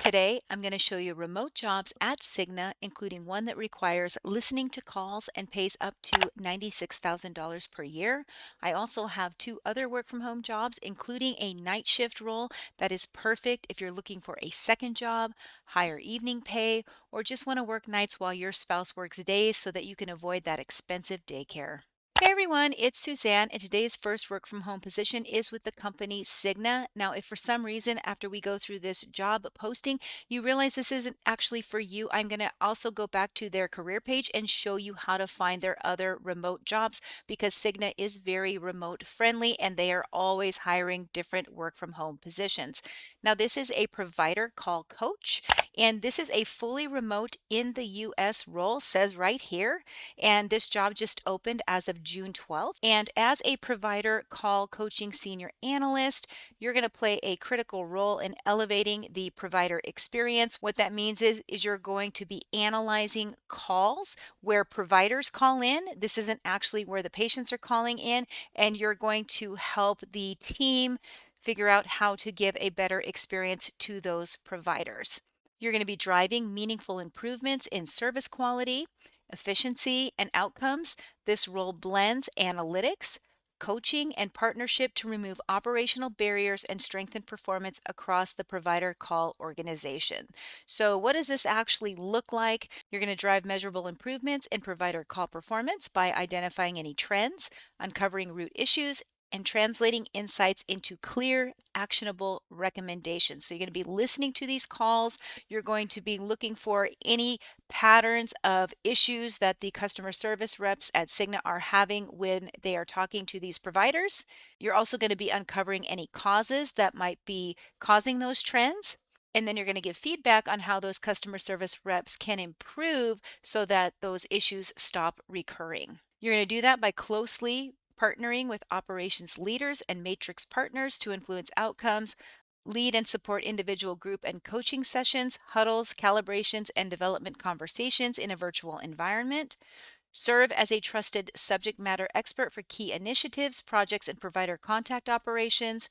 Today, I'm going to show you remote jobs at Cigna, including one that requires listening to calls and pays up to $96,000 per year. I also have two other work from home jobs, including a night shift role that is perfect if you're looking for a second job, higher evening pay, or just want to work nights while your spouse works days so that you can avoid that expensive daycare. Hey everyone, it's Suzanne, and today's first work from home position is with the company Cigna. Now, if for some reason after we go through this job posting, you realize this isn't actually for you, I'm going to also go back to their career page and show you how to find their other remote jobs because Cigna is very remote friendly and they are always hiring different work from home positions. Now, this is a provider call coach, and this is a fully remote in the US role, says right here. And this job just opened as of June 12th. And as a provider call coaching senior analyst, you're going to play a critical role in elevating the provider experience. What that means is you're going to be analyzing calls where providers call in. This isn't actually where the patients are calling in, and you're going to help the team figure out how to give a better experience to those providers. You're going to be driving meaningful improvements in service quality, efficiency, and outcomes. This role blends analytics, coaching, and partnership to remove operational barriers and strengthen performance across the provider call organization. So, what does this actually look like? You're going to drive measurable improvements in provider call performance by identifying any trends, uncovering root issues, and translating insights into clear, actionable recommendations. So, you're going to be listening to these calls. You're going to be looking for any patterns of issues that the customer service reps at Cigna are having when they are talking to these providers. You're also going to be uncovering any causes that might be causing those trends. And then you're going to give feedback on how those customer service reps can improve so that those issues stop recurring. You're going to do that by closely partnering with operations leaders and matrix partners to influence outcomes, lead and support individual group and coaching sessions, huddles, calibrations, and development conversations in a virtual environment. Serve as a trusted subject matter expert for key initiatives, projects, and provider contact operations.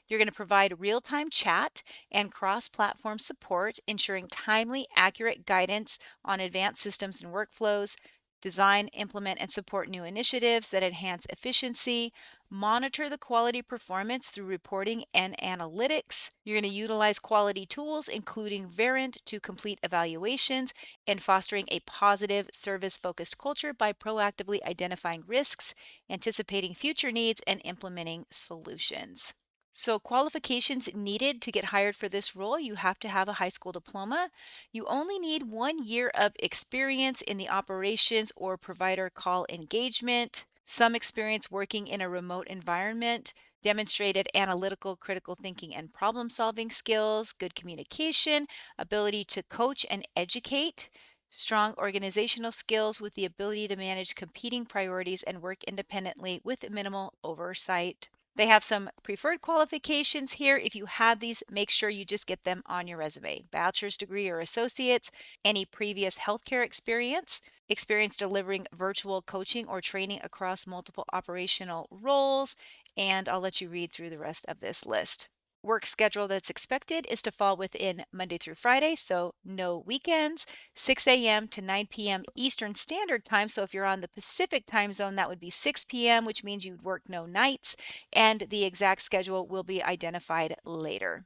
You're going to provide real-time chat and cross-platform support, ensuring timely, accurate guidance on advanced systems and workflows. Design, implement, and support new initiatives that enhance efficiency. Monitor the quality performance through reporting and analytics. You're going to utilize quality tools, including Verint, to complete evaluations and fostering a positive service-focused culture by proactively identifying risks, anticipating future needs, and implementing solutions. So, qualifications needed to get hired for this role: you have to have a high school diploma. You only need 1 year of experience in the operations or provider call engagement, some experience working in a remote environment, demonstrated analytical, critical thinking, and problem solving skills, good communication, ability to coach and educate, strong organizational skills with the ability to manage competing priorities and work independently with minimal oversight. They have some preferred qualifications here. If you have these, make sure you just get them on your resume. Bachelor's degree or associates, any previous healthcare experience, experience delivering virtual coaching or training across multiple operational roles, and I'll let you read through the rest of this list. Work schedule that's expected is to fall within Monday through Friday, so no weekends, 6 a.m. to 9 p.m. Eastern Standard Time. So if you're on the Pacific time zone, that would be 6 p.m., which means you'd work no nights, and the exact schedule will be identified later.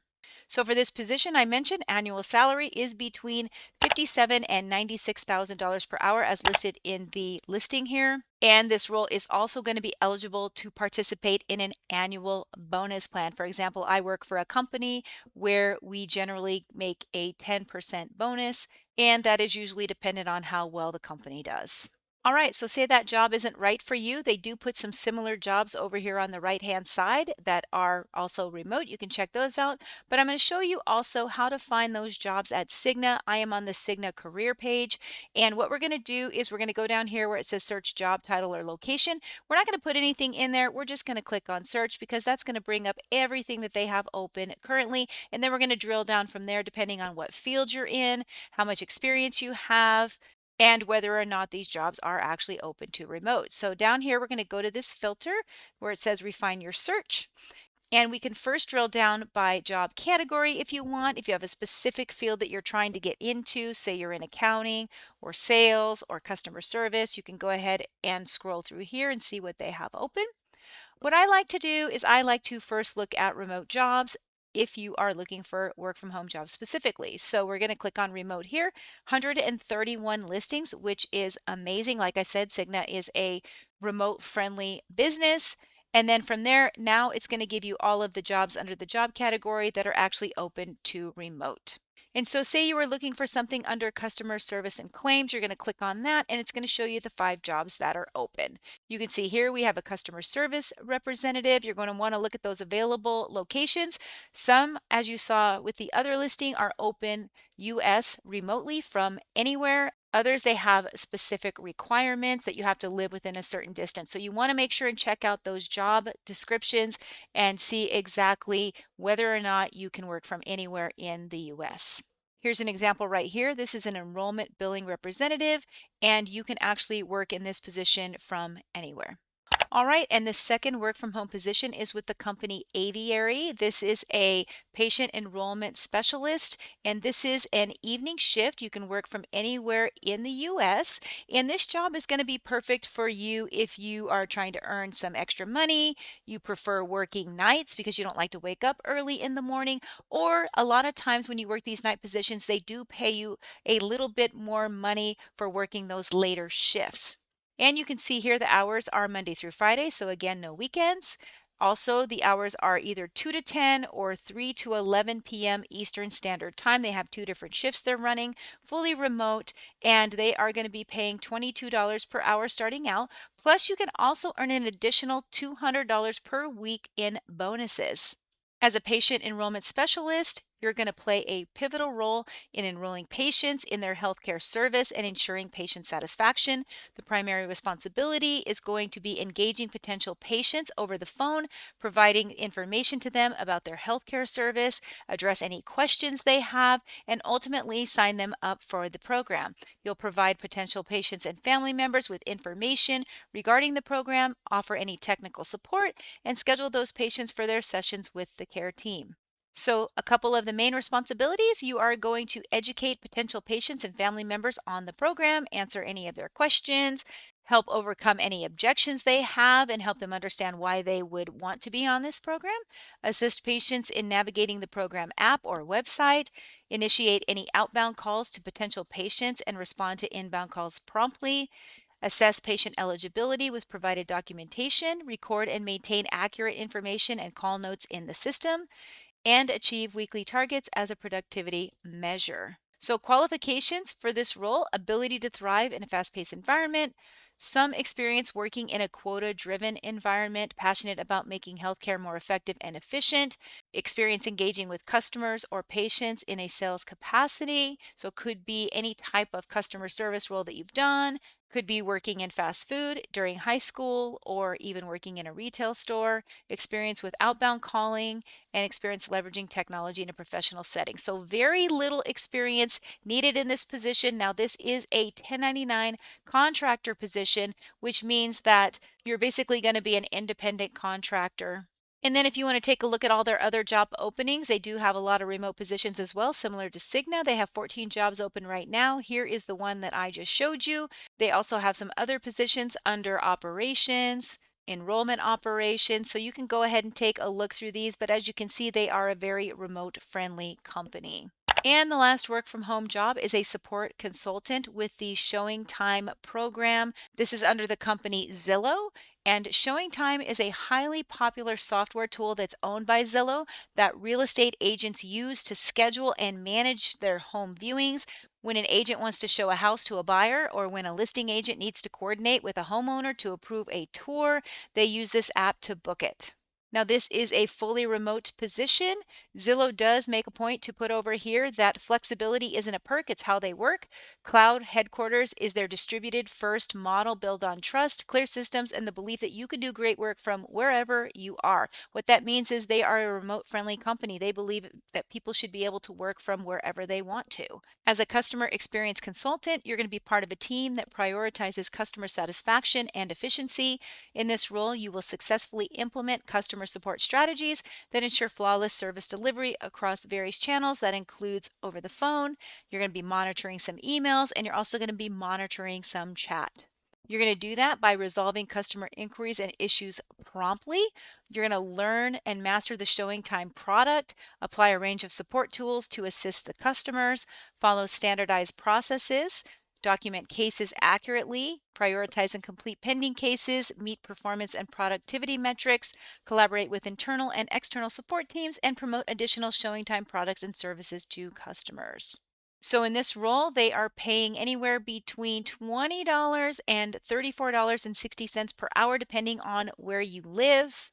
So for this position, I mentioned annual salary is between $57,000 and $96,000 per hour as listed in the listing here. And this role is also going to be eligible to participate in an annual bonus plan. For example, I work for a company where we generally make a 10% bonus, and that is usually dependent on how well the company does. All right, so say that job isn't right for you. They do put some similar jobs over here on the right-hand side that are also remote. You can check those out. But I'm going to show you also how to find those jobs at Cigna. I am on the Cigna career page. And what we're going to do is we're going to go down here where it says search job title or location. We're not going to put anything in there. We're just going to click on search because that's going to bring up everything that they have open currently. And then we're going to drill down from there depending on what field you're in, how much experience you have, and whether or not these jobs are actually open to remote. So down here, we're going to go to this filter where it says refine your search. And we can first drill down by job category if you want. If you have a specific field that you're trying to get into, say you're in accounting or sales or customer service, you can go ahead and scroll through here and see what they have open. What I like to do is I like to first look at remote jobs if you are looking for work from home jobs specifically. So we're going to click on remote here, 131 listings, which is amazing. Like I said, Cigna is a remote friendly business. And then from there, now it's going to give you all of the jobs under the job category that are actually open to remote. And so say you were looking for something under customer service and claims, you're going to click on that and it's going to show you the 5 jobs that are open. You can see here we have a customer service representative. You're going to want to look at those available locations. Some, as you saw with the other listing, are open US remotely from anywhere. Others, they have specific requirements that you have to live within a certain distance. So you want to make sure and check out those job descriptions and see exactly whether or not you can work from anywhere in the US. Here's an example right here. This is an enrollment billing representative, and you can actually work in this position from anywhere. All right, and the second work from home position is with the company Aviary. This is a patient enrollment specialist, and this is an evening shift. You can work from anywhere in the US, and this job is going to be perfect for you if you are trying to earn some extra money, you prefer working nights because you don't like to wake up early in the morning, or a lot of times when you work these night positions, they do pay you a little bit more money for working those later shifts. And you can see here the hours are Monday through Friday, so again, no weekends. Also, the hours are either 2 to 10 or 3 to 11 p.m. Eastern Standard Time. They have 2 different shifts they're running, fully remote, and they are going to be paying $22 per hour starting out. Plus, you can also earn an additional $200 per week in bonuses. As a patient enrollment specialist, you're going to play a pivotal role in enrolling patients in their healthcare service and ensuring patient satisfaction. The primary responsibility is going to be engaging potential patients over the phone, providing information to them about their healthcare service, address any questions they have, and ultimately sign them up for the program. You'll provide potential patients and family members with information regarding the program, offer any technical support, and schedule those patients for their sessions with the care team. So, a couple of the main responsibilities: you are going to educate potential patients and family members on the program, answer any of their questions, help overcome any objections they have, and help them understand why they would want to be on this program, assist patients in navigating the program app or website, initiate any outbound calls to potential patients and respond to inbound calls promptly, assess patient eligibility with provided documentation, record and maintain accurate information and call notes in the system, and achieve weekly targets as a productivity measure. So, qualifications for this role: ability to thrive in a fast paced environment, some experience working in a quota driven environment, passionate about making healthcare more effective and efficient, experience engaging with customers or patients in a sales capacity. So, could be any type of customer service role that you've done, could be working in fast food during high school, or even working in a retail store, experience with outbound calling, and experience leveraging technology in a professional setting. So, very little experience needed in this position. Now, this is a 1099 contractor position, which means that you're basically going to be an independent contractor. And then if you want to take a look at all their other job openings, they do have a lot of remote positions as well, similar to Cigna. They have 14 jobs open right now. Here is the one that I just showed you. They also have some other positions under operations, enrollment operations. So you can go ahead and take a look through these, but as you can see, they are a very remote friendly company. And the last work from home job is a support consultant with the Showing Time program. This is under the company Zillow. And Showing Time is a highly popular software tool that's owned by Zillow that real estate agents use to schedule and manage their home viewings. When an agent wants to show a house to a buyer, or when a listing agent needs to coordinate with a homeowner to approve a tour, they use this app to book it. Now, this is a fully remote position. Zillow does make a point to put over here that flexibility isn't a perk, it's how they work. Cloud headquarters is their distributed first model built on trust, clear systems, and the belief that you can do great work from wherever you are. What that means is they are a remote friendly company. They believe that people should be able to work from wherever they want to. As a customer experience consultant, you're going to be part of a team that prioritizes customer satisfaction and efficiency. In this role, you will successfully implement customer customer support strategies that ensure flawless service delivery across various channels. That includes over the phone. You're going to be monitoring some emails, and you're also going to be monitoring some chat. You're going to do that by resolving customer inquiries and issues promptly. You're going to learn and master the showing time product, apply a range of support tools to assist the customers, follow standardized processes, document cases accurately, prioritize and complete pending cases, meet performance and productivity metrics, collaborate with internal and external support teams, and promote additional showing time products and services to customers. So in this role, they are paying anywhere between $20 and $34.60 per hour, depending on where you live.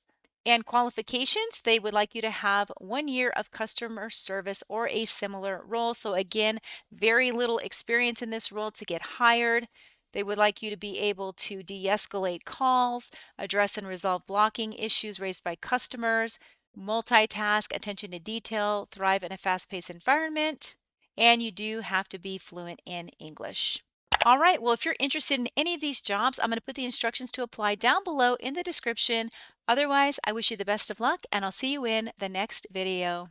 And qualifications, they would like you to have 1 year of customer service or a similar role. So again, very little experience in this role to get hired. They would like you to be able to de-escalate calls, address and resolve blocking issues raised by customers, multitask, attention to detail, thrive in a fast-paced environment, and you do have to be fluent in English. All right, well, if you're interested in any of these jobs, I'm going to put the instructions to apply down below in the description. Otherwise, I wish you the best of luck, and I'll see you in the next video.